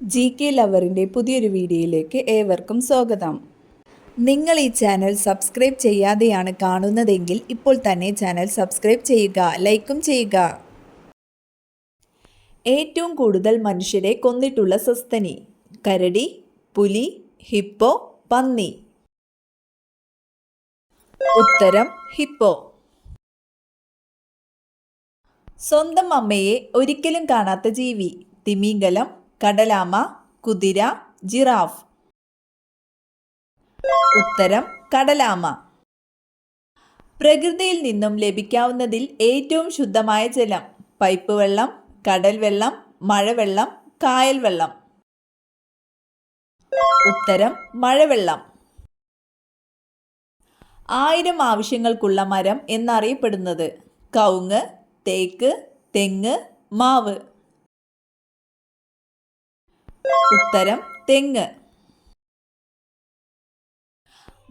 GK ലവറിൻ്റെ പുതിയൊരു വീഡിയോയിലേക്ക് ഏവർക്കും സ്വാഗതം. നിങ്ങൾ ഈ ചാനൽ സബ്സ്ക്രൈബ് ചെയ്യാതെയാണ് കാണുന്നതെങ്കിൽ ഇപ്പോൾ തന്നെ ചാനൽ സബ്സ്ക്രൈബ് ചെയ്യുക, ലൈക്കും ചെയ്യുക. ഏറ്റവും കൂടുതൽ മനുഷ്യരെ കൊന്നിട്ടുള്ള സസ്തനി: കരടി, പുലി, ഹിപ്പോ, പന്നി? ഉത്തരം ഹിപ്പോ. സ്വന്തം അമ്മയെ ഒരിക്കലും കാണാത്ത ജീവി: തിമിംഗലം, കടലാമ, കുതിര, ജിറാഫ്? ഉത്തരം കടലാമ. പ്രകൃതിയിൽ നിന്നും ലഭിക്കാവുന്നതിൽ ഏറ്റവും ശുദ്ധമായ ജലം: പൈപ്പ് വെള്ളം, കടൽ വെള്ളം, മഴവെള്ളം, കായൽ വെള്ളം? ഉത്തരം മഴവെള്ളം. 1000 ആവശ്യങ്ങൾക്കുള്ള മരം എന്നറിയപ്പെടുന്നത്: കവുങ്ങ്, തേക്ക്, തെങ്ങ്, മാവ്? ഉത്തരം തെങ്ങ്.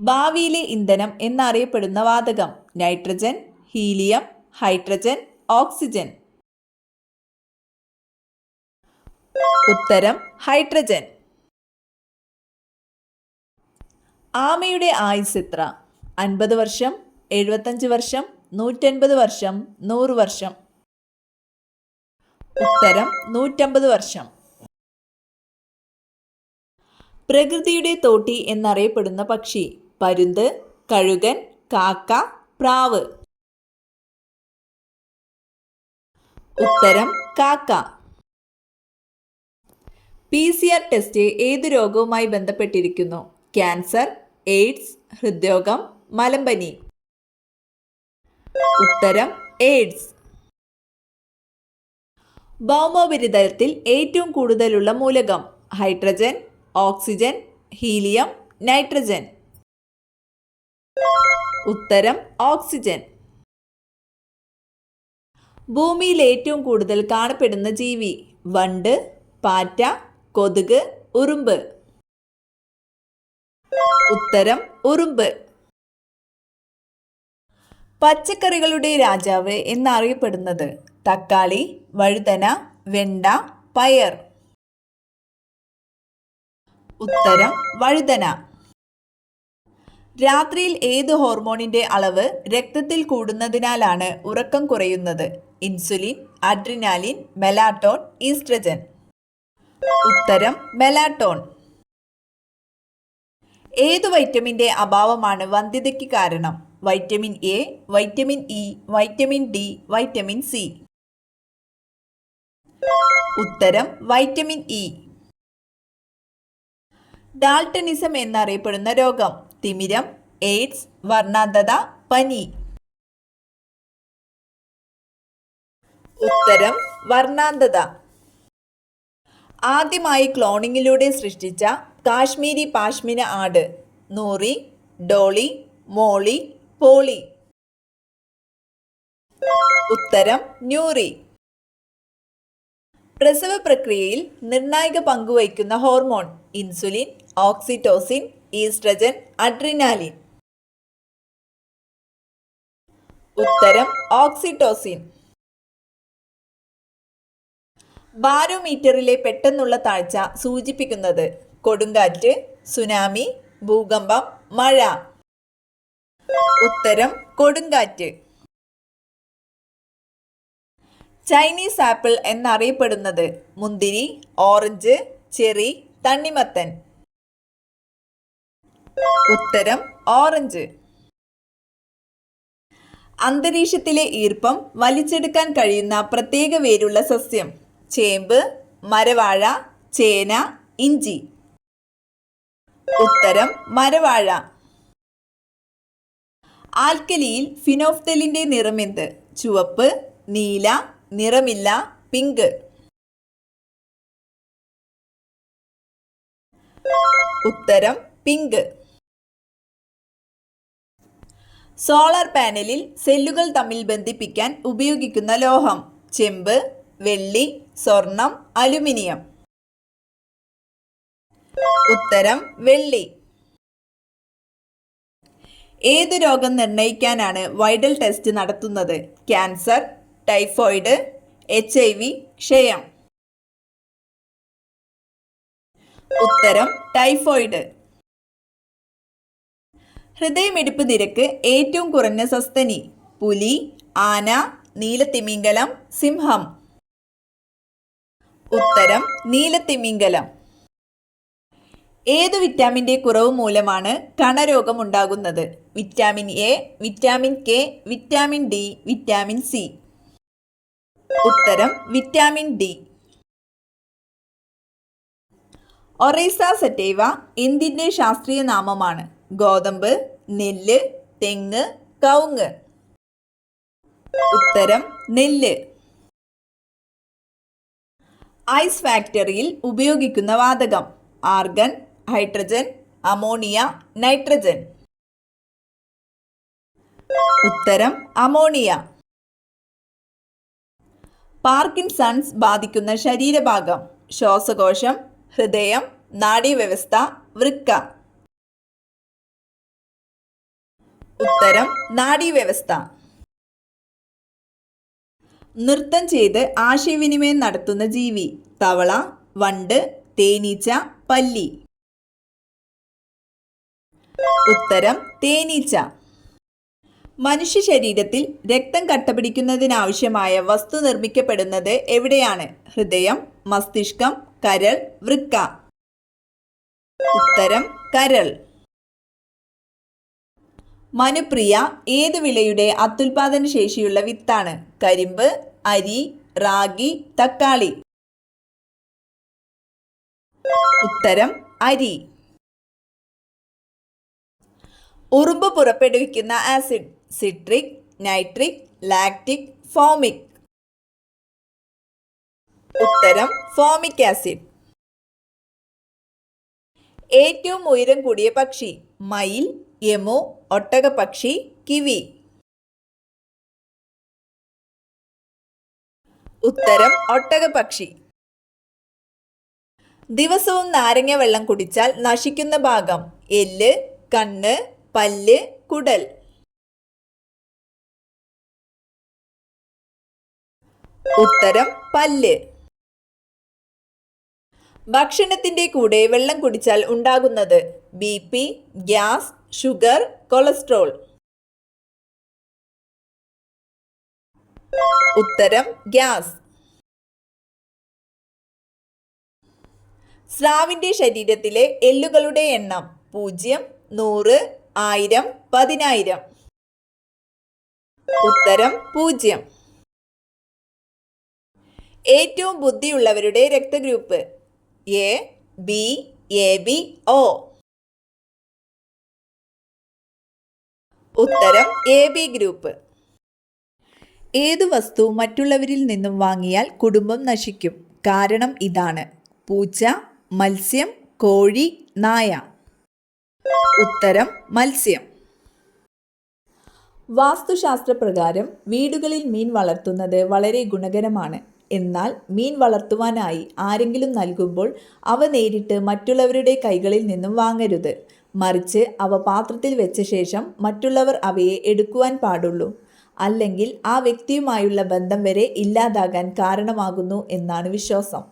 ഭാവിയിലെ ഇന്ധനം എന്നറിയപ്പെടുന്ന വാതകം: നൈട്രജൻ, ഹീലിയം, ഹൈഡ്രജൻ, ഓക്സിജൻ? ഉത്തരം ഹൈഡ്രജൻ. ആമയുടെ ആയുസ് എത്ര? 50 വർഷം, 75 വർഷം, 150 വർഷം, 100 വർഷം? ഉത്തരം 150 വർഷം. പ്രകൃതിയുടെ തോട്ടി എന്നറിയപ്പെടുന്ന പക്ഷി: പരുന്ത്, കഴുകൻ, കാക്ക, പ്രാവ്? ഉത്തരം കാക്ക. PCR ടെസ്റ്റ് ഏതു രോഗവുമായി ബന്ധപ്പെട്ടിരിക്കുന്നു? ക്യാൻസർ, എയ്ഡ്സ്, ഹൃദ്രോഗം, മലമ്പനി? ഉത്തരം എയ്ഡ്സ്. ഭൗമോപരിതലത്തിൽ ഏറ്റവും കൂടുതലുള്ള മൂലകം: ഹൈഡ്രജൻ, ഓക്സിജൻ, ഹീലിയം, നൈട്രജൻ? ഉത്തരം ഓക്സിജൻ. ഭൂമിയിൽ ഏറ്റവും കൂടുതൽ കാണപ്പെടുന്ന ജീവി: വണ്ട്, പാറ്റ, കൊതുക്, ഉറുമ്പ്? ഉത്തരം ഉറുമ്പ്. പച്ചക്കറികളുടെ രാജാവ് എന്നറിയപ്പെടുന്നത്: തക്കാളി, വഴുതന, വെണ്ട, പയർ? ഉത്തരം വഴുതന. രാത്രിയിൽ ഏത് ഹോർമോണിന്റെ അളവ് രക്തത്തിൽ കൂടുന്നതിനാലാണ് ഉറക്കം കുറയുന്നത്? Insulin, adrenaline, melatonin, oestrogen? ഉത്തരം മെലാറ്റോൺ. ഏതു വൈറ്റമിന്റെ അഭാവമാണ് വന്ധ്യതയ്ക്ക് കാരണം? Vitamin A, vitamin E, vitamin D, vitamin C? ഉത്തരം വൈറ്റമിൻ ഇ. ഡാൾട്ടണിസം എന്നറിയപ്പെടുന്ന രോഗം: തിമിരം, എയ്ഡ്സ്, വർണ്ണാന്ധത, പനി? ഉത്തരം വർണ്ണാന്ധത. ആദ്യമായി ക്ലോണിങ്ങിലൂടെ സൃഷ്ടിച്ച കാശ്മീരി പാഷ്മിന ആട്: നൂറി, ഡോളി, മോളി, പോളി? ഉത്തരം ന്യൂറി. പ്രസവ പ്രക്രിയയിൽ നിർണായക പങ്കുവഹിക്കുന്ന hormone: insulin, oxytocin, oestrogen, adrenaline? ഉത്തരം ഓക്സിറ്റോസിൻ. ബാരോമീറ്ററിലെ പെട്ടെന്നുള്ള താഴ്ച സൂചിപ്പിക്കുന്നത്: കൊടുങ്കാറ്റ്, സുനാമി, ഭൂകമ്പം, മഴ? ഉത്തരം കൊടുങ്കാറ്റ്. ചൈനീസ് ആപ്പിൾ എന്നറിയപ്പെടുന്നത്: മുന്തിരി, ഓറഞ്ച്, ചെറി, തണ്ണിമത്തൻ? ഉത്തരം ഓറഞ്ച്. അന്തരീക്ഷത്തിലെ ഈർപ്പം വലിച്ചെടുക്കാൻ കഴിയുന്ന പ്രത്യേക വേരുള്ള സസ്യം: ചേമ്പ്, മരവാഴ, ചേന, ഇഞ്ചി? ഉത്തരം മരവാഴ. ആൽക്കലിയിൽ ഫിനോഫ്തലിന്റെ നിറമെന്ത്? ചുവപ്പ്, നീല, നിറമില്ല, പിങ്ക്? ഉത്തരം പിങ്ക്. സോളാർ പാനലിൽ സെല്ലുകൾ തമ്മിൽ ബന്ധിപ്പിക്കാൻ ഉപയോഗിക്കുന്ന ലോഹം: ചെമ്പ്, വെള്ളി, സ്വർണം, അലുമിനിയം? ഉത്തരം വെള്ളി. ഏതു രോഗം നിർണയിക്കാനാണ് വൈഡൽ ടെസ്റ്റ് നടത്തുന്നത്? ക്യാൻസർ, ടൈഫോയിഡ്, HIV, ക്ഷയം? ഉത്തരം ടൈഫോയിഡ്. ഹൃദയമിടിപ്പ് നിരക്ക് ഏറ്റവും കുറഞ്ഞ സസ്തനി? പുലി, ആന, നീലത്തിമിംഗലം, സിംഹം. ഉത്തരം നീലത്തിമിംഗലം. ഏതു വിറ്റാമിൻ്റെ കുറവ് മൂലമാണ് കണരോഗം ഉണ്ടാകുന്നത്? Vitamin A, vitamin K, vitamin D, vitamin C. ഉത്തരം വിറ്റാമിൻ ഡി. ഒറൈസ സറ്റൈവ എന്തിൻ്റെ ശാസ്ത്രീയ നാമമാണ്? ഗോതമ്പ്, നെല്ല്, തെങ്ങ്, കവുങ്ങ്. ഉത്തരം നെല്ല്. ഐസ് ഫാക്ടറിയിൽ ഉപയോഗിക്കുന്ന വാതകം? Argon, hydrogen, ammonia, nitrogen. ഉത്തരം അമോണിയ. പാർക്കിൻസൺസ് ബാധിക്കുന്ന ശരീരഭാഗം? ശ്വാസകോശം, ഹൃദയം, നാഡീവ്യവസ്ഥ, വൃക്ക. ഉത്തരം നാഡീവ്യവസ്ഥ. നൃത്തം ചെയ്ത് ആശയവിനിമയം നടത്തുന്ന ജീവി? തവള, വണ്ട്, തേനീച്ച, പല്ലി. ഉത്തരം തേനീച്ച. മനുഷ്യ ശരീരത്തിൽ രക്തം കട്ടപിടിക്കുന്നതിനാവശ്യമായ വസ്തു നിർമ്മിക്കപ്പെടുന്നത് എവിടെയാണ്? ഹൃദയം, മസ്തിഷ്കം, കരൾ, വൃക്ക. ഉത്തരം കരൾ. മനുപ്രിയ ഏത് വിളയുടെ അത്യുൽപാദന ശേഷിയുള്ള വിത്താണ്? കരിമ്പ്, അരി, റാഗി, തക്കാളി. ഉത്തരം അരി. ഉറുമ്പ് പുറപ്പെടുവിക്കുന്ന acid? Citric, nitric, lactic, formic. ഉത്തരം ഫോമിക് ആസിഡ്. ഏറ്റവും ഉയരം കൂടിയ പക്ഷി? മയിൽ, യമു, ഒട്ടകപ്പക്ഷി, കിവി. ഉത്തരം ഒട്ടകപ്പക്ഷി. ദിവസവും നാരങ്ങ വെള്ളം കുടിച്ചാൽ നശിക്കുന്ന ഭാഗം? എല്ല്, കണ്ണ്, പല്ല്, കുടൽ. ഉത്തരം പല്ല്. ഭക്ഷണത്തിന്റെ കൂടെ വെള്ളം കുടിച്ചാൽ ഉണ്ടാകുന്നത്? BP, gas, sugar, cholesterol. ഉത്തരം ഗ്യാസ്. സ്രാവിന്റെ ശരീരത്തിലെ എല്ലുകളുടെ എണ്ണം? 0, 100, 1000, 10000. ഉത്തരം 0. ഏറ്റവും ബുദ്ധിയുള്ളവരുടെ രക്തഗ്രൂപ്പ്? A, B, AB, O. ഉത്തരം AB ഗ്രൂപ്പ്. ഏതു വസ്തു മറ്റുള്ളവരിൽ നിന്നും വാങ്ങിയാൽ കുടുംബം നശിക്കും? കാരണം ഇതാണ്: പൂച്ച, മത്സ്യം, കോഴി, നായ. ഉത്തരം മത്സ്യം. വാസ്തുശാസ്ത്രപ്രകാരം വീടുകളിൽ മീൻ വളർത്തുന്നത് വളരെ ഗുണകരമാണ്. എന്നാൽ മീൻ വളർത്തുവാനായി ആരെങ്കിലും നൽകുമ്പോൾ അവ നേരിട്ട് മറ്റുള്ളവരുടെ കൈകളിൽ നിന്നും വാങ്ങരുത്. മറിച്ച് അവ പാത്രത്തിൽ വെച്ച ശേഷം മറ്റുള്ളവർ അവയെ എടുക്കുവാൻ പാടുള്ളൂ. അല്ലെങ്കിൽ ആ വ്യക്തിയുമായുള്ള ബന്ധം വരെ ഇല്ലാതാകാൻ കാരണമാകുന്നു എന്നാണ് വിശ്വാസം.